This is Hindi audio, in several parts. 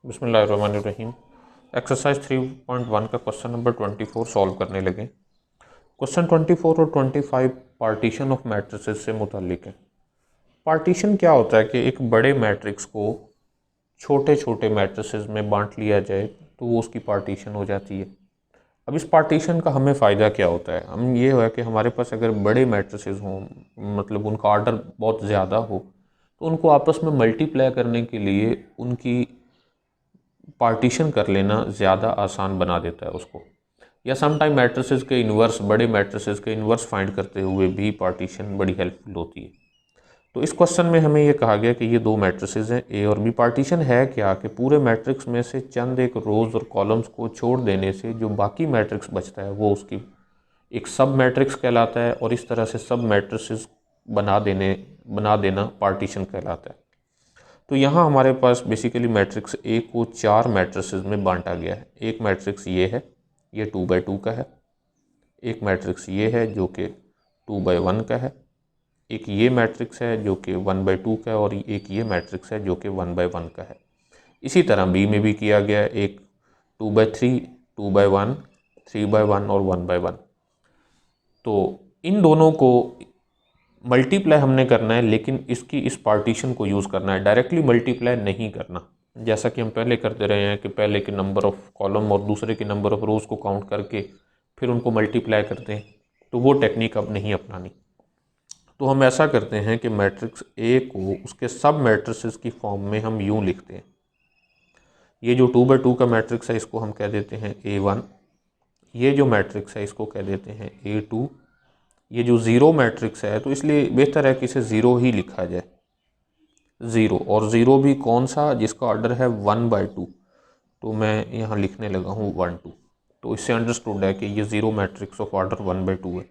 बिस्मिल्लाहिर्रहमानिर्रहीम। एक्सरसाइज 3.1 का क्वेश्चन नंबर 24 सॉल्व करने लगे। क्वेश्चन 24 और 25 पार्टीशन ऑफ मैट्रिसेस से मुताल्लिक है। पार्टीशन क्या होता है कि एक बड़े मैट्रिक्स को छोटे छोटे मैट्रिसेस में बांट लिया जाए तो वो उसकी पार्टीशन हो जाती है। अब इस पार्टीशन का हमें फ़ायदा क्या होता है? हम ये है कि हमारे पास अगर बड़े मैट्रिसेस हों, मतलब उनका ऑर्डर बहुत ज़्यादा हो, तो उनको आपस में मल्टीप्लाई करने के लिए उनकी पार्टीशन कर लेना ज़्यादा आसान बना देता है उसको। या समटाइम मैट्रिसेस के इन्वर्स, बड़े मैट्रिसेस के इन्वर्स फाइंड करते हुए भी पार्टीशन बड़ी हेल्पफुल होती है। तो इस क्वेश्चन में हमें ये कहा गया कि ये दो मैट्रिसेस हैं ए और बी। पार्टीशन है क्या कि पूरे मैट्रिक्स में से चंद एक रोज़ और कॉलम्स को छोड़ देने से जो बाकी मैट्रिक्स बचता है वो उसकी एक सब मैट्रिक्स कहलाता है, और इस तरह से सब मैट्रिसेस बना देना पार्टीशन कहलाता है। तो यहाँ हमारे पास बेसिकली मैट्रिक्स ए को चार मैट्रिसेस में बांटा गया है। एक मैट्रिक्स ये है, ये 2/2 का है। एक मैट्रिक्स ये है जो कि 2/1 का है। एक ये मैट्रिक्स है जो कि 1/2 का है, और एक ये मैट्रिक्स है जो कि 1/1 का है। इसी तरह बी में भी किया गया है, एक 2/3, 2/1, 3/1 और 1/1। तो इन दोनों को मल्टीप्लाई हमने करना है, लेकिन इसकी इस पार्टीशन को यूज़ करना है, डायरेक्टली मल्टीप्लाई नहीं करना। जैसा कि हम पहले करते रहे हैं कि पहले के नंबर ऑफ़ कॉलम और दूसरे के नंबर ऑफ़ रोज़ को काउंट करके फिर उनको मल्टीप्लाई करते हैं, तो वो टेक्निक अब नहीं अपनानी। तो हम ऐसा करते हैं कि मैट्रिक्स ए को उसके सब मैट्रिसेस की फॉर्म में हम यूँ लिखते हैं। ये जो 2/2 का मैट्रिक्स है इसको हम कह देते हैं A1। ये जो मैट्रिक्स है इसको कह देते हैं A2। ये जो ज़ीरो मैट्रिक्स है तो इसलिए बेहतर है कि इसे ज़ीरो ही लिखा जाए, ज़ीरो। और ज़ीरो भी कौन सा? जिसका ऑर्डर है 1/2। तो मैं यहाँ लिखने लगा हूँ 1 2। तो इससे अंडरस्टूड है कि ये ज़ीरो मैट्रिक्स ऑफ ऑर्डर 1/2 है।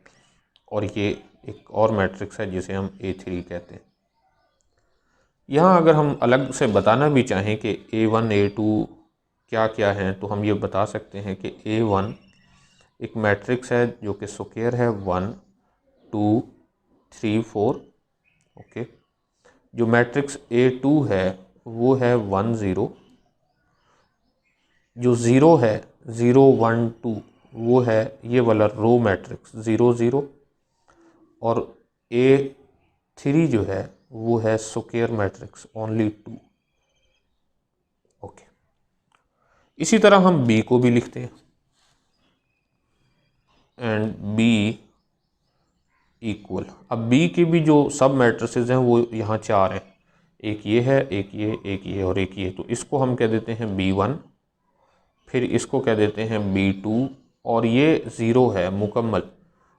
और ये एक और मैट्रिक्स है जिसे हम A3 कहते हैं। यहाँ अगर हम अलग से बताना भी चाहें कि A1 A2 क्या क्या हैं, तो हम ये बता सकते हैं कि A1 एक मैट्रिक्स है जो कि स्क्वायर है 1 2 3 4। ओके। जो मैट्रिक्स A2 है वो है 1 0। जो ज़ीरो है 0 1 2 वो है ये वाला रो मैट्रिक्स 0 0। और A3 जो है वो है स्क्वायर मैट्रिक्स ओनली 2। ओके। इसी तरह हम B को भी लिखते हैं, एंड B इक्वल। अब B के भी जो सब मैट्रिसेस हैं वो यहाँ चार हैं। एक ये है, एक ये और एक ये। तो इसको हम कह देते हैं B1, फिर इसको कह देते हैं B2, और ये ज़ीरो है मुकम्मल।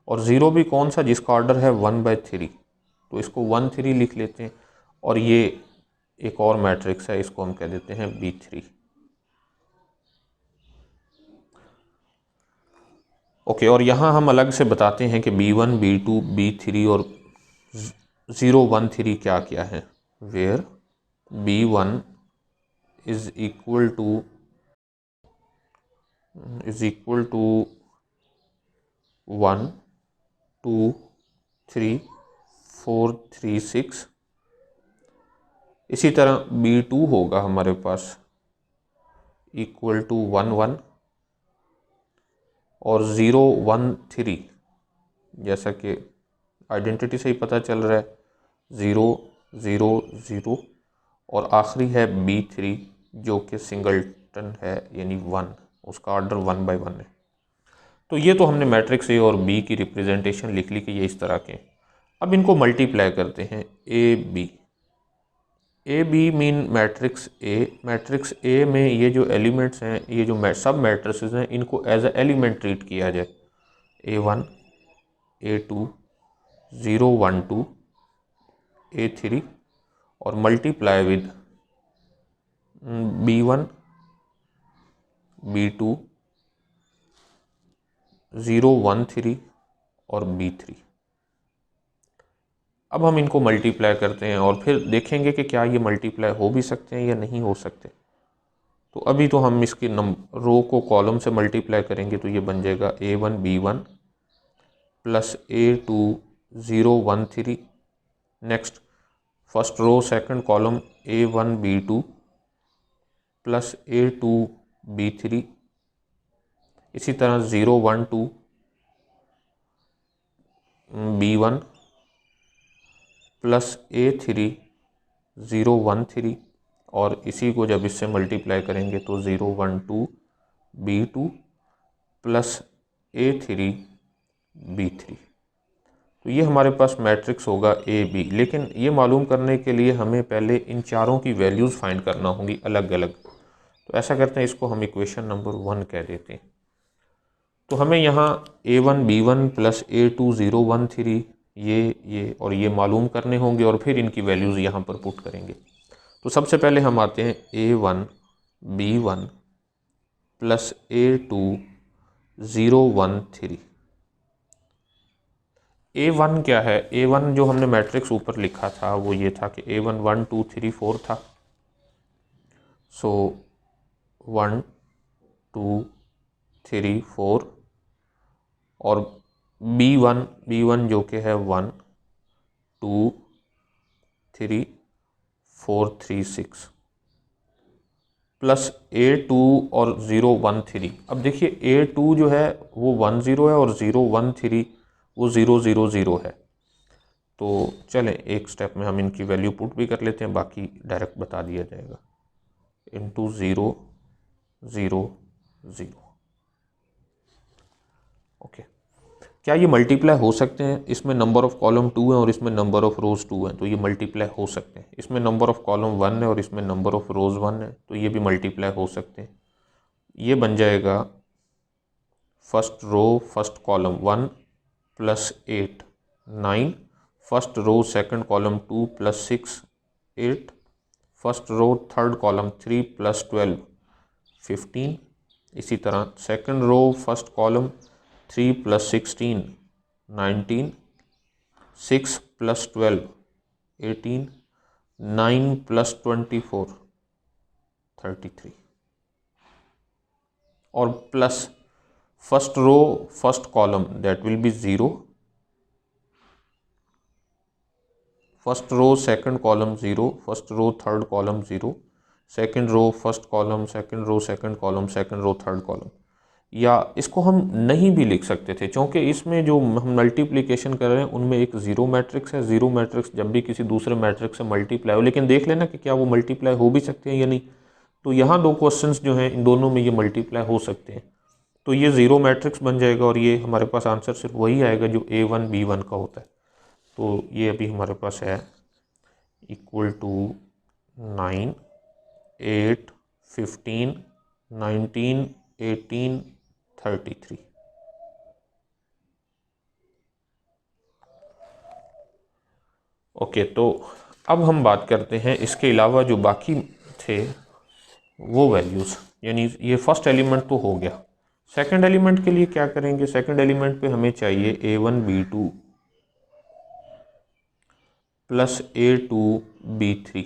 और ज़ीरो भी कौन सा? जिसका ऑर्डर है 1/3। तो इसको 1 3 लिख लेते हैं। और ये एक और मैट्रिक्स है, इसको हम कह देते हैं B3। ओके। और यहाँ हम अलग से बताते हैं कि B1 B2 B3 और 0 1 3 क्या क्या है। Where B1 is equal to 1 2 3 4 3 6। इसी तरह B2 होगा हमारे पास इक्वल टू 1 1 और 0 1 3। जैसा कि आइडेंटिटी से ही पता चल रहा है, 0 0 0। और आखिरी है B3 जो कि सिंगलटन है, यानी 1। उसका ऑर्डर 1/1 है। तो ये तो हमने मैट्रिक्स ए और बी की रिप्रेजेंटेशन लिख ली कि ये इस तरह के हैं। अब इनको मल्टीप्लाई करते हैं A B mean matrix A. Matrix A में ये जो एलिमेंट्स हैं, ये जो सब मैट्रिसेस हैं, इनको एज ए एलिमेंट ट्रीट किया जाए। A1 A2 0 1 2 A3 और मल्टीप्लाई विद B1 B2 0 1 3 और B3। अब हम इनको मल्टीप्लाई करते हैं और फिर देखेंगे कि क्या ये मल्टीप्लाई हो भी सकते हैं या नहीं हो सकते। तो अभी तो हम इसके रो को कॉलम से मल्टीप्लाई करेंगे, तो ये बन जाएगा A1 B1 plus A2 0 1 3। Next first row second column A1 B2 plus A2B3, इसी तरह 012B1 प्लस A3013, और इसी को जब इससे मल्टीप्लाई करेंगे तो 012B2 प्लस A3B3। तो ये हमारे पास मैट्रिक्स होगा AB। लेकिन ये मालूम करने के लिए हमें पहले इन चारों की वैल्यूज़ फाइंड करना होंगी अलग अलग। तो ऐसा करते हैं, इसको हम इक्वेशन नंबर 1 कह देते हैं। तो हमें यहाँ A1B1 प्लस A2013 ये और ये मालूम करने होंगे और फिर इनकी वैल्यूज़ यहाँ पर पुट करेंगे। तो सबसे पहले हम आते हैं A1B1 प्लस A2013। A1 क्या है? A1 जो हमने मैट्रिक्स ऊपर लिखा था वो ये था कि A1 1 2 3 4 था। सो 1 2 3 4, और B1 जो कि है 1 2 3 4 3 6 प्लस A2 और 013। अब देखिए A2 जो है वो 10 है और 013 वो 000 है। तो चलें एक स्टेप में हम इनकी वैल्यू पुट भी कर लेते हैं, बाकी डायरेक्ट बता दिया जाएगा। इंटू 0 0 0। ओके, क्या ये मल्टीप्लाई हो सकते हैं? इसमें नंबर ऑफ कॉलम 2 है और इसमें नंबर ऑफ रोज 2 हैं, तो ये मल्टीप्लाई हो सकते हैं। इसमें नंबर ऑफ कॉलम 1 है और इसमें नंबर ऑफ रोज 1 है, तो ये भी मल्टीप्लाई हो सकते हैं। ये बन जाएगा first row first column 1 plus 8 9, first row second column 2 plus 6 8, first row third column 3 plus 12 15, इसी तरह second row first column 3 plus 16 19, 6 plus 12 18, 9 plus 24 33, और plus first row first column that will be 0, first row second column 0, first row third column 0, second row first column, second row second column, second row third column. या इसको हम नहीं भी लिख सकते थे, क्योंकि इसमें जो हम मल्टीप्लिकेशन कर रहे हैं उनमें एक ज़ीरो मैट्रिक्स है। ज़ीरो मैट्रिक्स जब भी किसी दूसरे मैट्रिक्स से मल्टीप्लाई हो, लेकिन देख लेना कि क्या वो मल्टीप्लाई हो भी सकते हैं या नहीं। तो यहाँ दो क्वेश्चंस जो हैं इन दोनों में ये मल्टीप्लाई हो सकते हैं, तो ये ज़ीरो मैट्रिक्स बन जाएगा और ये हमारे पास आंसर सिर्फ वही आएगा जो A1B1 का होता है। तो ये अभी हमारे पास है इक्वल टू 9 8 15 19 18 33। ओके, तो अब हम बात करते हैं इसके अलावा जो बाकी थे वो वैल्यूज़। यानी ये फर्स्ट एलिमेंट तो हो गया। सेकंड एलिमेंट के लिए क्या करेंगे? सेकंड एलिमेंट पे हमें चाहिए A1B2 प्लस A2B3।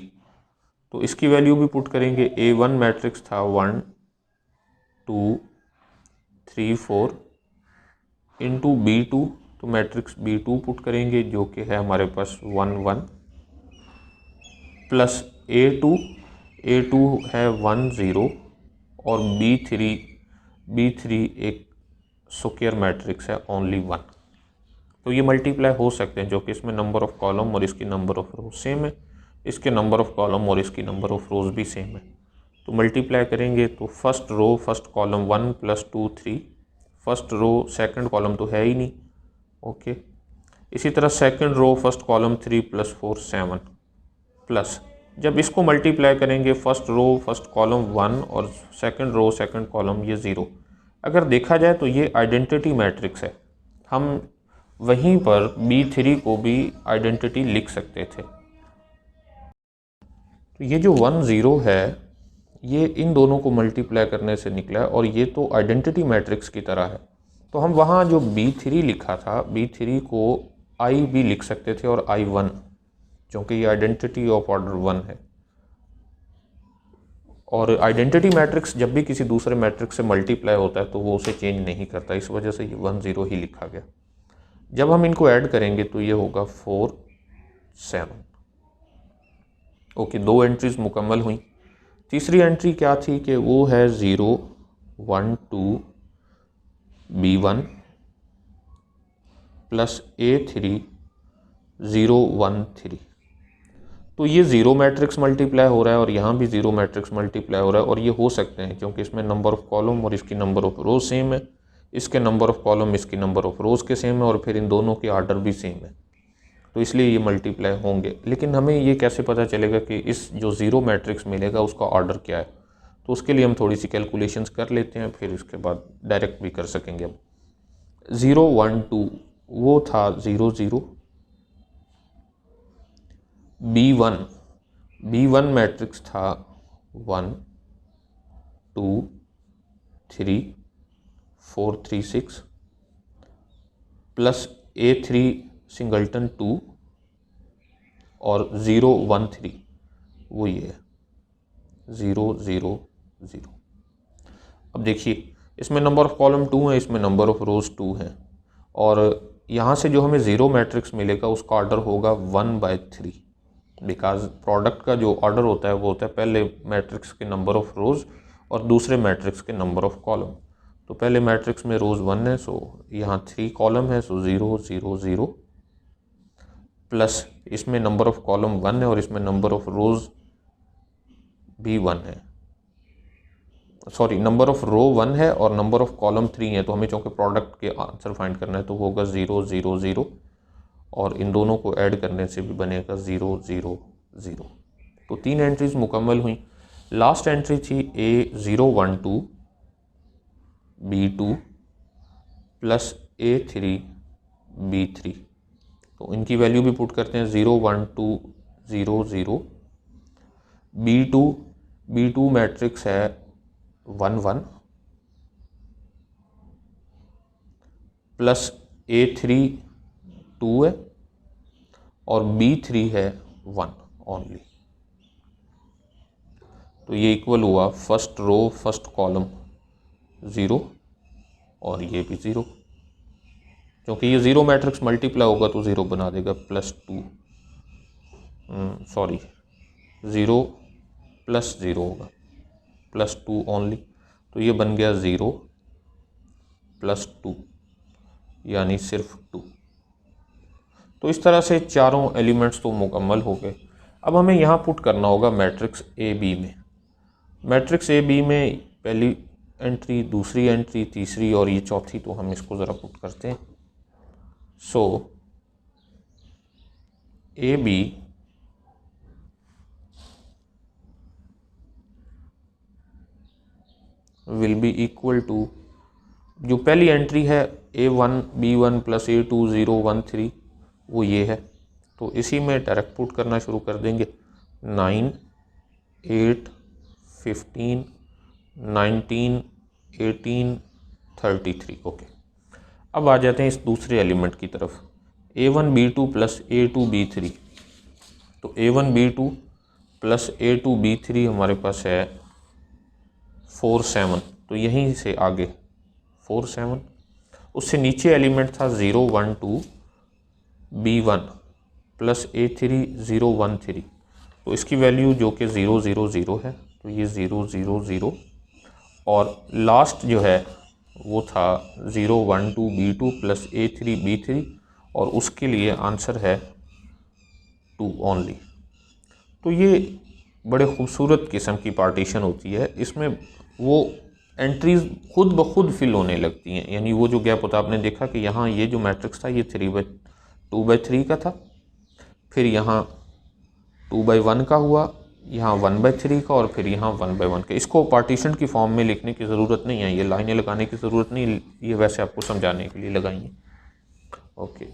तो इसकी वैल्यू भी पुट करेंगे। A1 मैट्रिक्स था 1 2 3 4 इंटू B2, तो मैट्रिक्स B2 पुट करेंगे जो कि है हमारे पास 1 1, प्लस A2 है 1 0, और B3 एक स्क्वायर मैट्रिक्स है ओनली 1। तो ये मल्टीप्लाई हो सकते हैं, जो कि इसमें नंबर ऑफ कॉलम और इसकी नंबर ऑफ रोज सेम है, इसके नंबर ऑफ कॉलम और इसकी नंबर ऑफ रोज भी सेम है। तो मल्टीप्लाई करेंगे तो first row first column 1 plus 2 3, first row second column तो है ही नहीं। ओके, इसी तरह second row first column 3 plus 4 7, plus जब इसको मल्टीप्लाई करेंगे फर्स्ट रो फर्स्ट कॉलम 1 और सेकंड रो सेकंड कॉलम ये 0। अगर देखा जाए तो ये आइडेंटिटी मैट्रिक्स है, हम वहीं पर B3 को भी आइडेंटिटी लिख सकते थे। तो ये जो 1 0 है ये इन दोनों को मल्टीप्लाई करने से निकला है, और ये तो आइडेंटिटी मैट्रिक्स की तरह है। तो हम वहाँ जो B3 लिखा था, B3 को I भी लिख सकते थे और I1, क्योंकि ये आइडेंटिटी ऑफ ऑर्डर 1 है। और आइडेंटिटी मैट्रिक्स जब भी किसी दूसरे मैट्रिक्स से मल्टीप्लाई होता है तो वो उसे चेंज नहीं करता, इस वजह से ये 1 0 ही लिखा गया। जब हम इनको ऐड करेंगे तो ये होगा 4 7। ओके, दो एंट्रीज मुकम्मल हुई। तीसरी एंट्री क्या थी कि वो है 0 1 2 B1 प्लस A3 0 1 3। तो ये ज़ीरो मैट्रिक्स मल्टीप्लाई हो रहा है और यहाँ भी ज़ीरो मैट्रिक्स मल्टीप्लाई हो रहा है, और ये हो सकते हैं क्योंकि इसमें नंबर ऑफ़ कॉलम और इसकी नंबर ऑफ़ रोज सेम है, इसके नंबर ऑफ़ कॉलम इसकी नंबर ऑफ़ रोज के सेम है, और फिर इन दोनों के आर्डर भी सेम है, तो इसलिए ये मल्टीप्लाई होंगे। लेकिन हमें ये कैसे पता चलेगा कि इस जो ज़ीरो मैट्रिक्स मिलेगा उसका ऑर्डर क्या है? तो उसके लिए हम थोड़ी सी कैलकुलेशंस कर लेते हैं, फिर इसके बाद डायरेक्ट भी कर सकेंगे। अब 0 1 2 वो था 0 0, B1 मैट्रिक्स था 1 2 3 4 3 6 प्लस A3 सिंगल्टन 2 और 0 1 3, वो ये है 0 0 0। अब देखिए इसमें नंबर ऑफ़ कॉलम 2 है, इसमें नंबर ऑफ़ रोज 2 है, और यहाँ से जो हमें ज़ीरो मैट्रिक्स मिलेगा उसका ऑर्डर होगा 1/3, बिकॉज प्रोडक्ट का जो ऑर्डर होता है वो होता है पहले मैट्रिक्स के नंबर ऑफ़ रोज़ और दूसरे मैट्रिक्स के नंबर ऑफ़ कॉलम। तो पहले मैट्रिक्स में रोज़ 1 है, सो यहाँ 3 कॉलम है, सो 0 0 0 प्लस इसमें नंबर ऑफ़ कॉलम 1 है और इसमें नंबर ऑफ़ रोज़ भी 1 है, सॉरी नंबर ऑफ़ रो 1 है और नंबर ऑफ़ कॉलम 3 है। तो हमें चूँकि प्रोडक्ट के आंसर फाइंड करना है तो वो होगा 0 0 0, और इन दोनों को ऐड करने से भी बनेगा 0 0 0। तो 3 एंट्रीज मुकम्मल हुई। लास्ट एंट्री थी A0 1 2 B2 plus A3 B3। तो इनकी वैल्यू भी पुट करते हैं 0 1 2 0 0। B2 मैट्रिक्स है 1 1 प्लस A3 2 है और B3 है 1 ओनली। तो ये इक्वल हुआ फर्स्ट रो फर्स्ट कॉलम 0 और ये भी 0, क्योंकि ये ज़ीरो मैट्रिक्स मल्टीप्लाई होगा तो 0 बना देगा, प्लस 2 सॉरी 0 प्लस 0 होगा, प्लस 2 ओनली। तो ये बन गया 0 प्लस 2 यानी सिर्फ 2। तो इस तरह से चारों एलिमेंट्स तो मुकम्मल हो गए। अब हमें यहाँ पुट करना होगा मैट्रिक्स ए बी में। मैट्रिक्स ए बी में पहली एंट्री, दूसरी एंट्री, तीसरी और ये चौथी, तो हम इसको ज़रा पुट करते हैं। So a b will be equal to, जो पहली एंट्री है A1 B1 प्लस A2 0 1 3, वो ये है, तो इसी में डायरेक्ट पुट करना शुरू कर देंगे। 9 8 15 19 18 33। ओके, अब आ जाते हैं इस दूसरे एलिमेंट की तरफ, A1 B2 plus A2 B3। तो A1 B2 plus A2 B3 हमारे पास है 4 7, तो यहीं से आगे 4 7। उससे नीचे एलिमेंट था 0 1 2 B1 प्लस A3 0 1 3। तो इसकी वैल्यू जो कि 0 0 0 है, तो ये 0 0 0, और लास्ट जो है वो था 0 1 2 B2 प्लस A3 B3, और उसके लिए आंसर है 2 ओनली। तो ये बड़े ख़ूबसूरत किस्म की पार्टीशन होती है, इसमें वो एंट्रीज खुद ब खुद फिल होने लगती हैं। यानी वो जो गैप होता है, आपने देखा कि यहाँ ये जो मैट्रिक्स था ये 2/3 का था, फिर यहाँ 2/1 का हुआ, यहाँ 1/3 का, और फिर यहाँ 1/1 का। इसको पार्टीशन की फॉर्म में लिखने की ज़रूरत नहीं है, ये लाइनें लगाने की ज़रूरत नहीं, ये वैसे आपको समझाने के लिए लगाई हैं। ओके।